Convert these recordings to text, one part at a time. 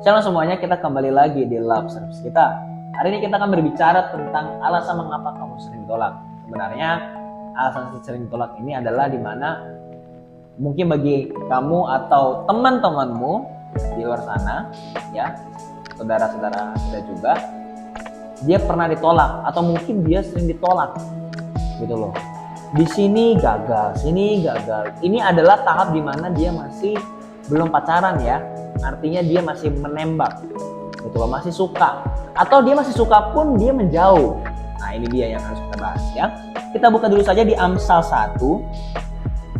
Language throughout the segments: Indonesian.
Shalom semuanya, kita kembali lagi di Love Service kita. Hari ini kita akan berbicara tentang alasan mengapa kamu sering ditolak. Sebenarnya alasan sering ditolak ini adalah dimana mungkin bagi kamu atau teman-temanmu di luar sana, ya, saudara-saudara kita juga, dia pernah ditolak atau mungkin dia sering ditolak, gitu loh. Di sini gagal, sini gagal. Ini adalah tahap dimana dia masih belum pacaran ya. Artinya dia masih menembak, gitu loh, masih suka. Atau dia masih suka pun dia menjauh. Nah ini dia yang harus kita bahas ya. Kita buka dulu saja di Amsal 1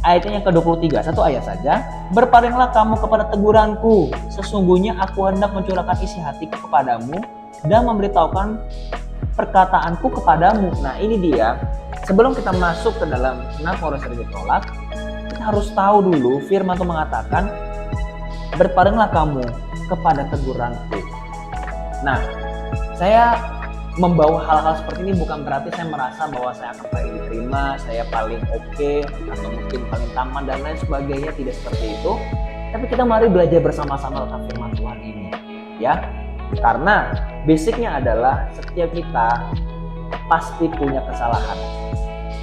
ayatnya yang ke-23, satu ayat saja. Berpalinglah kamu kepada teguranku, sesungguhnya aku hendak mencurahkan isi hatiku kepadamu dan memberitahukan perkataanku kepadamu. Nah ini dia, sebelum kita masuk ke dalam kenapa orang sering ditolak, kita harus tahu dulu firman Tuhan mengatakan berpalinglah kamu kepada teguranku. Nah, saya membawa hal-hal seperti ini bukan berarti saya merasa bahwa saya akan paling diterima, saya paling oke, atau mungkin paling tampan dan lain sebagainya, tidak seperti itu. Tapi kita mari belajar bersama-sama tentang firman Tuhan ini, ya. Karena basicnya adalah setiap kita pasti punya kesalahan.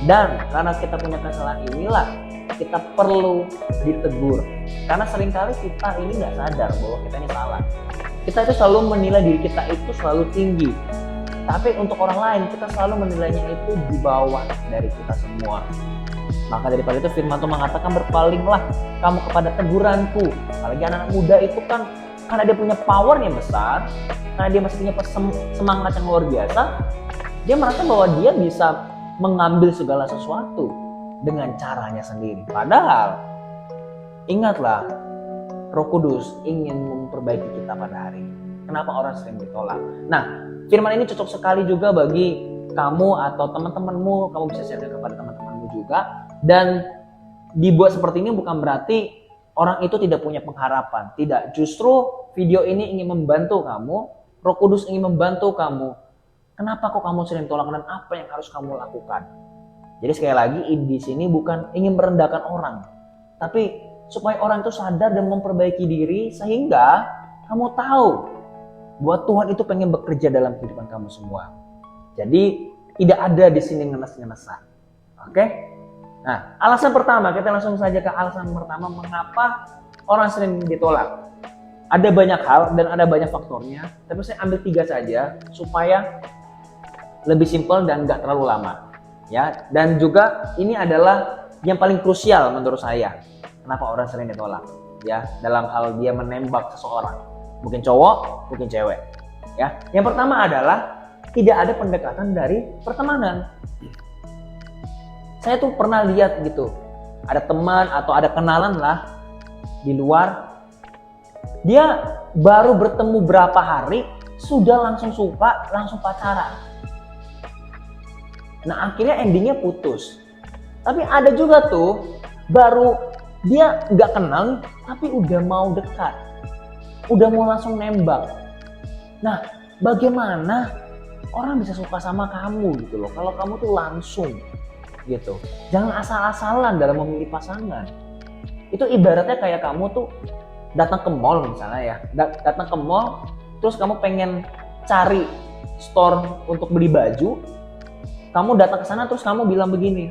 Dan karena kita punya kesalahan inilah kita perlu ditegur. Karena seringkali kita ini nggak sadar bahwa kita ini salah. Kita itu selalu menilai diri kita itu selalu tinggi. Tapi untuk orang lain kita selalu menilainya itu di bawah dari kita semua. Maka daripada itu firman Tuhan mengatakan berpalinglah kamu kepada teguranku. Apalagi anak-anak muda itu kan karena dia punya power yang besar, karena dia masih punya semangat yang luar biasa, dia merasa bahwa dia bisa mengambil segala sesuatu dengan caranya sendiri. Padahal ingatlah, Roh Kudus ingin memperbaiki kita pada hari ini. Kenapa orang sering ditolak? Nah, firman ini cocok sekali juga bagi kamu atau teman-temanmu. Kamu bisa share kepada teman-temanmu juga. Dan dibuat seperti ini bukan berarti orang itu tidak punya pengharapan. Tidak, justru video ini ingin membantu kamu. Roh Kudus ingin membantu kamu. Kenapa kok kamu sering ditolak dan apa yang harus kamu lakukan? Jadi sekali lagi di sini bukan ingin merendahkan orang, tapi supaya orang itu sadar dan memperbaiki diri sehingga kamu tahu bahwa Tuhan itu pengen bekerja dalam kehidupan kamu semua. Jadi tidak ada di sini ngenes-ngenesan. Oke? Nah, alasan pertama, kita langsung saja ke alasan pertama mengapa orang sering ditolak. Ada banyak hal dan ada banyak faktornya, tapi saya ambil 3 saja supaya lebih simpel dan nggak terlalu lama. Ya, dan juga ini adalah yang paling krusial menurut saya. Kenapa orang sering ditolak? Ya, dalam hal dia menembak seseorang, mungkin cowok, mungkin cewek. Ya, yang pertama adalah tidak ada pendekatan dari pertemanan. Saya tuh pernah lihat gitu, ada teman atau ada kenalan lah di luar, dia baru bertemu berapa hari sudah langsung suka, langsung pacaran. Nah akhirnya endingnya putus. Tapi ada juga tuh baru dia nggak kenal tapi udah mau dekat, udah mau langsung nembak. Nah bagaimana orang bisa suka sama kamu gitu loh kalau kamu tuh langsung gitu. Jangan asal-asalan dalam memilih pasangan. Itu ibaratnya kayak kamu tuh datang ke mall misalnya ya, datang ke mall terus kamu pengen cari store untuk beli baju. Kamu datang ke sana terus kamu bilang begini,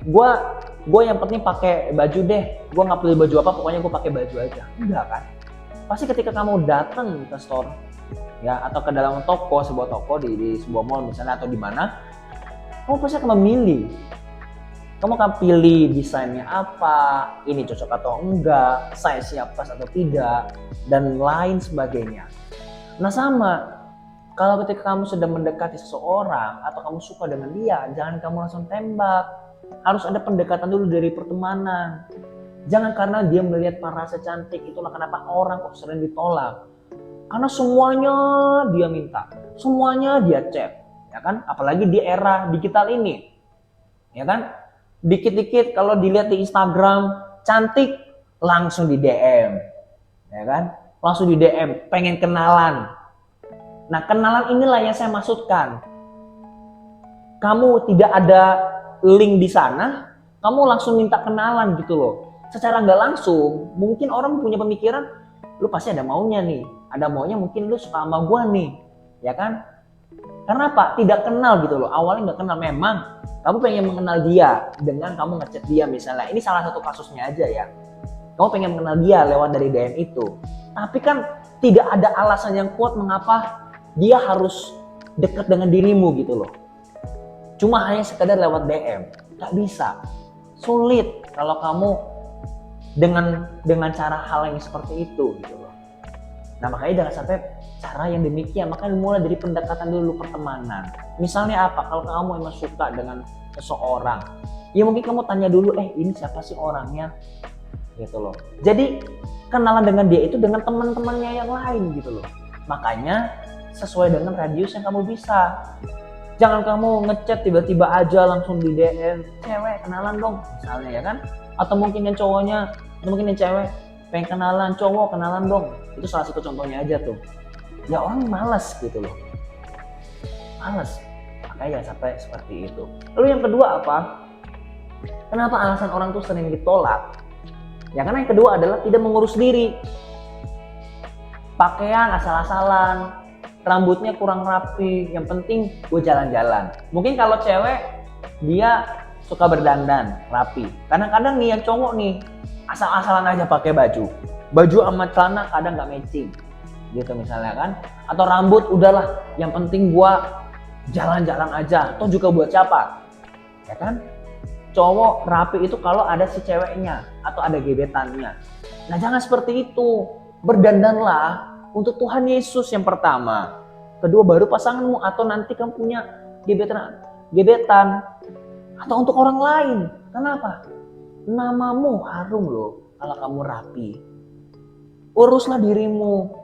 gue yang penting pakai baju deh, gue nggak pilih baju apa, pokoknya gue pakai baju aja. Enggak kan? Pasti ketika kamu datang ke store ya atau ke dalam toko, sebuah toko di sebuah mall misalnya atau di mana, kamu pasti akan memilih. Kamu akan pilih desainnya apa, ini cocok atau enggak, size-nya pas atau tidak, dan lain sebagainya. Nah sama. Kalau ketika kamu sedang mendekati seseorang atau kamu suka dengan dia, jangan kamu langsung tembak. Harus ada pendekatan dulu dari pertemanan. Jangan karena dia melihat parasnya cantik, itulah kenapa orang kok sering ditolak. Karena semuanya dia minta, semuanya dia chat, ya kan? Apalagi di era digital ini, ya kan? Dikit-dikit kalau dilihat di Instagram cantik, langsung di DM, ya kan? Langsung di DM, pengen kenalan. Nah kenalan inilah yang saya maksudkan. Kamu tidak ada link di sana, kamu langsung minta kenalan gitu loh. Secara nggak langsung, mungkin orang punya pemikiran, lu pasti ada maunya nih. Ada maunya mungkin lu suka sama gua nih, ya kan? Karena apa? Tidak kenal gitu loh. Awalnya nggak kenal. Memang kamu pengen mengenal dia dengan kamu ngechat dia misalnya. Ini salah satu kasusnya aja ya. Kamu pengen mengenal dia lewat dari DM itu. Tapi kan tidak ada alasan yang kuat mengapa dia harus dekat dengan dirimu gitu loh. Cuma hanya sekedar lewat DM. Nggak bisa. Sulit kalau kamu dengan cara hal yang seperti itu gitu loh. Nah makanya jangan sampai cara yang demikian. Makanya mulai dari pendekatan dulu, pertemanan. Misalnya apa? Kalau kamu emang suka dengan seseorang, ya mungkin kamu tanya dulu, ini siapa sih orangnya? Gitu loh. Jadi kenalan dengan dia itu dengan teman-temannya yang lain gitu loh. Makanya sesuai dengan radius yang kamu bisa. Jangan kamu ngechat tiba-tiba aja langsung di DM, cewek kenalan dong misalnya ya kan? Atau mungkin yang cowoknya, atau mungkin yang cewek pengen kenalan, cowok kenalan dong. Itu salah satu contohnya aja tuh. Ya orang malas gitu loh. Malas. Makanya sampai seperti itu. Lalu yang kedua apa? Kenapa alasan orang tuh sering ditolak? Ya karena yang kedua adalah tidak mengurus diri. Pakaian asal-asalan, rambutnya kurang rapi, yang penting gue jalan-jalan. Mungkin kalau cewek dia suka berdandan rapi. Kadang-kadang nih yang cowok nih asal-asalan aja pakai baju sama celana kadang nggak matching gitu misalnya kan. Atau rambut udahlah yang penting gue jalan-jalan aja. Toh juga buat siapa? Ya kan? Cowok rapi itu kalau ada si ceweknya atau ada gebetannya. Nah jangan seperti itu. Berdandanlah untuk Tuhan Yesus yang pertama. Kedua baru pasanganmu atau nanti kamu punya gebetan atau untuk orang lain. Kenapa? Namamu harum loh kalau kamu rapi. Uruslah dirimu.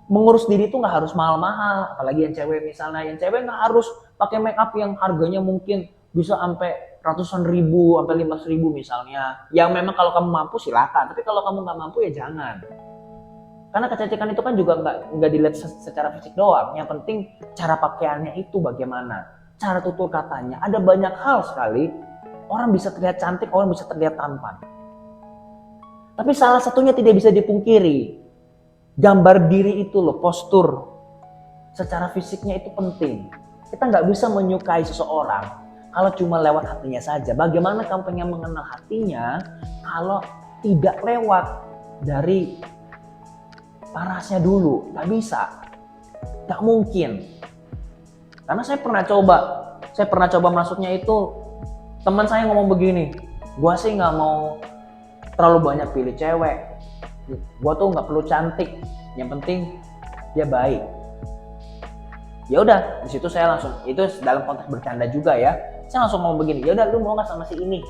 Mengurus diri itu nggak harus mahal-mahal. Apalagi yang cewek misalnya. Yang cewek nggak harus pakai make up yang harganya mungkin bisa sampai ratusan ribu, sampai 500 ribu misalnya. Yang memang kalau kamu mampu silakan. Tapi kalau kamu nggak mampu ya jangan. Karena kecantikan itu kan juga nggak dilihat secara fisik doang. Yang penting cara pakaiannya itu bagaimana. Cara tutur katanya. Ada banyak hal sekali. Orang bisa terlihat cantik, orang bisa terlihat tampan. Tapi salah satunya tidak bisa dipungkiri. Gambar diri itu loh, postur. Secara fisiknya itu penting. Kita nggak bisa menyukai seseorang kalau cuma lewat hatinya saja. Bagaimana kamu pengen mengenal hatinya kalau tidak lewat dari parasnya dulu? Nggak bisa. Nggak mungkin. Karena saya pernah coba masuknya itu, teman saya ngomong begini, gua sih nggak mau terlalu banyak pilih cewek, gua tuh nggak perlu cantik, yang penting dia baik. Ya udah, di situ saya langsung, itu dalam konteks bercanda juga ya, saya langsung ngomong begini, ya udah lu mau nggak sama si ini,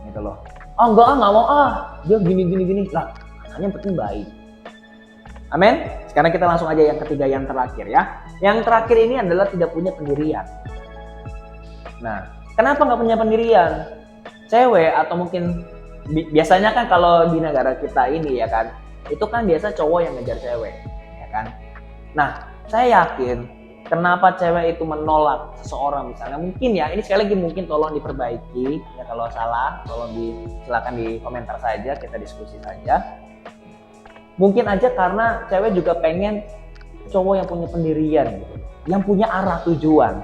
gitu loh. Oh enggak mau dia gini lah, katanya penting baik. Amin. Sekarang kita langsung aja yang ketiga, yang terakhir ya. Yang terakhir ini adalah tidak punya pendirian. Nah, kenapa nggak punya pendirian? Cewek atau mungkin biasanya kan kalau di negara kita ini ya kan, itu kan biasa cowok yang ngejar cewek, ya kan? Nah, saya yakin kenapa cewek itu menolak seseorang misalnya, mungkin ya, ini sekali lagi mungkin tolong diperbaiki ya, kalau salah tolong silakan di komentar saja, kita diskusi saja. Mungkin aja karena cewek juga pengen cowok yang punya pendirian gitu, yang punya arah tujuan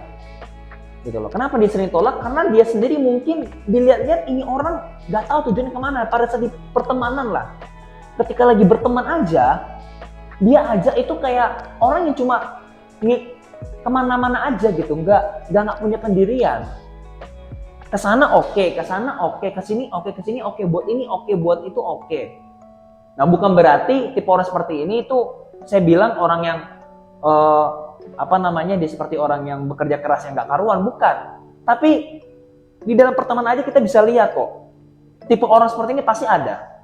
gitu loh. Kenapa dia sering tolak? Karena dia sendiri mungkin dilihat-lihat ini orang nggak tahu tujuannya kemana. Pada saat di pertemanan lah, ketika lagi berteman aja, dia aja itu kayak orang yang cuma kemana-mana aja gitu, nggak punya pendirian. Kesana oke, kesana oke, kesini oke, buat ini oke, buat itu oke. Nah bukan berarti tipe orang seperti ini itu saya bilang orang yang dia seperti orang yang bekerja keras yang nggak karuan, bukan. Tapi di dalam pertemanan aja kita bisa lihat kok, tipe orang seperti ini pasti ada.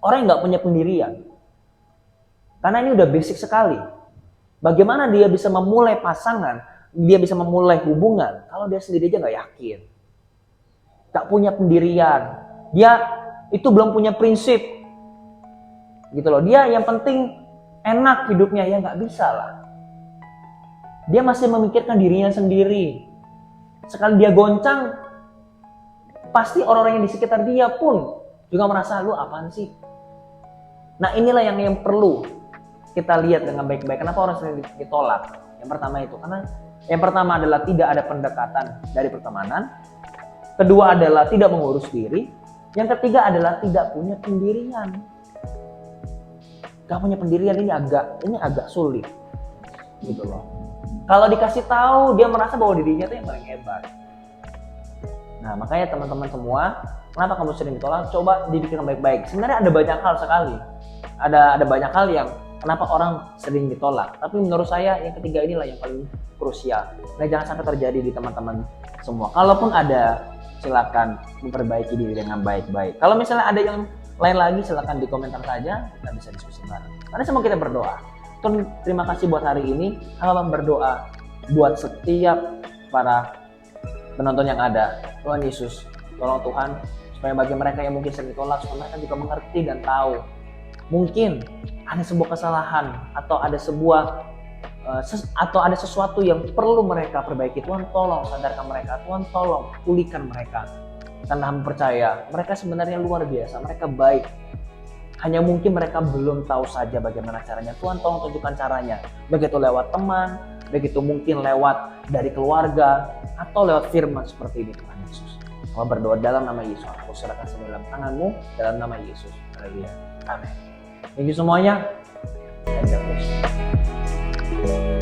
Orang yang nggak punya pendirian. Karena ini udah basic sekali. Bagaimana dia bisa memulai pasangan, dia bisa memulai hubungan kalau dia sendiri aja nggak yakin, nggak punya pendirian, dia itu belum punya prinsip, gitu loh. Dia yang penting enak hidupnya, ya nggak bisa lah. Dia masih memikirkan dirinya sendiri. Sekali dia goncang, pasti orang-orang yang di sekitar dia pun juga merasa, lu apaan sih? Nah inilah yang perlu kita lihat dengan baik-baik. Kenapa orang sering ditolak? Yang pertama itu, karena yang pertama adalah tidak ada pendekatan dari pertemanan. Kedua adalah tidak mengurus diri. Yang ketiga adalah tidak punya pendirian. Gak punya pendirian ini agak sulit, gitu loh. Kalau dikasih tahu dia merasa bahwa dirinya itu yang paling hebat. Nah makanya teman-teman semua, kenapa kamu sering ditolak? Coba dipikirkan baik-baik. Sebenarnya ada banyak hal sekali. Ada banyak hal yang kenapa orang sering ditolak. Tapi menurut saya yang ketiga inilah yang paling krusial. Nah jangan sampai terjadi di teman-teman semua. Kalaupun ada, silakan memperbaiki diri dengan baik-baik. Kalau misalnya ada yang lain lagi, silakan di komentar saja, kita bisa diskusi bareng. Mari semua kita berdoa. Tuhan, terima kasih buat hari ini. Hamba berdoa buat setiap para penonton yang ada. Tuhan Yesus, tolong Tuhan, supaya bagi mereka yang mungkin sering ditolak, supaya mereka juga mengerti dan tahu. Mungkin ada sebuah kesalahan atau ada sesuatu yang perlu mereka perbaiki. Tuhan tolong sadarkan mereka, Tuhan tolong pulihkan mereka. Karena hamba percaya mereka sebenarnya luar biasa, mereka baik. Hanya mungkin mereka belum tahu saja bagaimana caranya. Tuhan tolong tunjukkan caranya. Begitu lewat teman, begitu mungkin lewat dari keluarga, atau lewat firman seperti ini Tuhan Yesus. Kalau berdoa dalam nama Yesus, aku serahkan semua dalam tanganmu, dalam nama Yesus. Haleluya. Amin. Thank you semuanya. And God bless you.